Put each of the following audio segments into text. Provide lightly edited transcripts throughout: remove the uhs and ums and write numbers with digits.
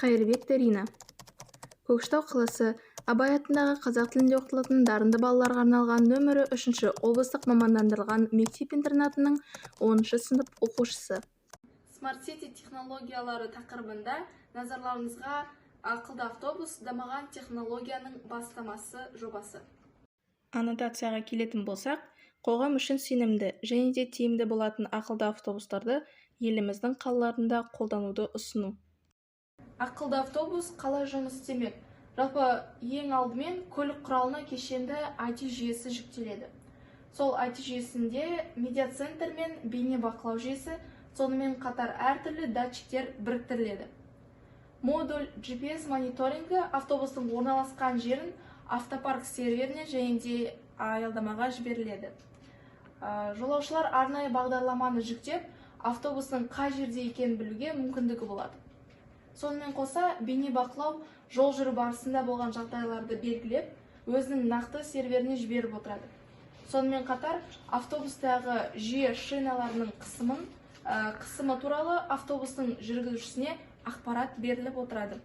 Қайырбек Дарина. Көкшетау қаласы Абай атындағы қазақ тілінде оқытылатын дарынды балаларға арналған нөмірі 3 облыстық мамандандырылған мектеп-интернатының 10 сынып оқушысы. Smart City технологиялары тақырыбында назарларыңызға ақылды автобус дамыған технологияның бастамасы жобасы. Аннотацияға келетін болсақ, қоғам үшін сенімді және де тиімді болатын ақылды автобустарды еліміздің қалаларында қолдануды ұсыну. Ақылды автобус қалай жұмыс істемек? Жалпы ең алдымен көлік құралына кешенді IT жүйесі жүктеледі. Сол IT жүйесінде медиацентр мен бейне бақылау жүйесі, сонымен қатар әртүрлі датчиктер біріктіріледі. Модуль GPS мониторингі автобустың орналасқан жерін автопарк серверіне және де аялдамаға жіберіледі. Жолаушылар арнайы бағдарламаны жүктеп, автобустың қай жерде екенін білуге мүмкіндігі болады. Сонымен қоса, бейне бақылау жол жүру барысында болған жағдайларды белгілеп, өзінің нақты серверіне жіберіп отырады. Сонымен қатар, автобустағы жүйе шиналарының қысымы туралы автобустың жүргізушісіне ақпарат беріліп отырады.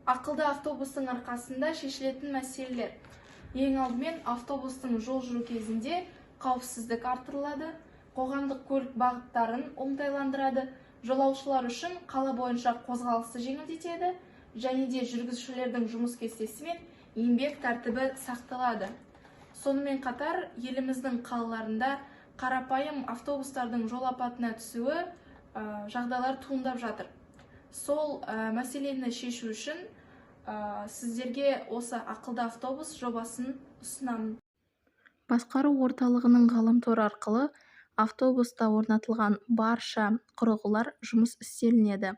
Ақылды автобустың арқасында шешілетін мәселелер. Ең алдымен автобустың жол жүру кезінде қауіпсіздік артырылады, қоғамдық көлік бағыттарын оңтайландырады, жолаушылар үшін қала бойынша қозғалысты жеңілдетеді, және де жүргізушілердің жұмыс кестесі мен еңбек тәртібі сақталады. Сонымен қатар, еліміздің қалаларында қарапайым автобустардың жол апатына түсуі жағдайлар туындап жатыр. Сол мәселені шешу үшін сіздерге осы ақылды автобус жобасын ұсынамын. Басқару орталығының ғаламтор арқылы автобуста орнатылған барша құрылғылар жұмыс істелінеді.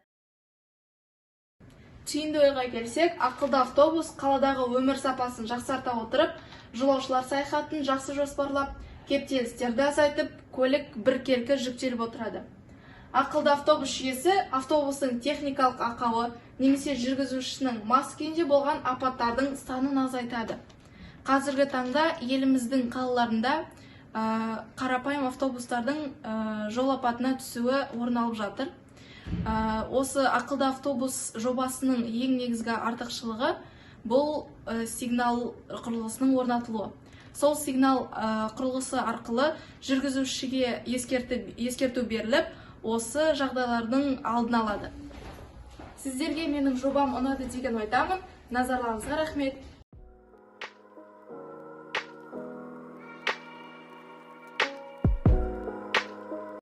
Түйінді ойға келсек, ақылды автобус қаладағы өмір сапасын жақсарта отырып, жолаушылар саяхатын жақсы жоспарлап, кептелістерді азайтып, көлік біркелкі жүктеліп отырады. Ақылды автобус жүйесі автобустың техникалық ақауы немесе жүргізушісінің мас күйінде болған апаттардың санын азайтады. Қазіргі таңда еліміздің қалаларында қарапайым автобустардың жол апатына түсуі орын алып жатыр. Осы ақылды автобус жобасының ең негізгі артықшылығы бұл сигнал құрылғысының орнатылуы. Сол сигнал құрылғысы арқылы жүргізушіге ескерту беріліп, осы жағдайлардың алдын алады. Сіздерге менің жобам ұнады деген ойдамын. Назарларыңызға рахмет.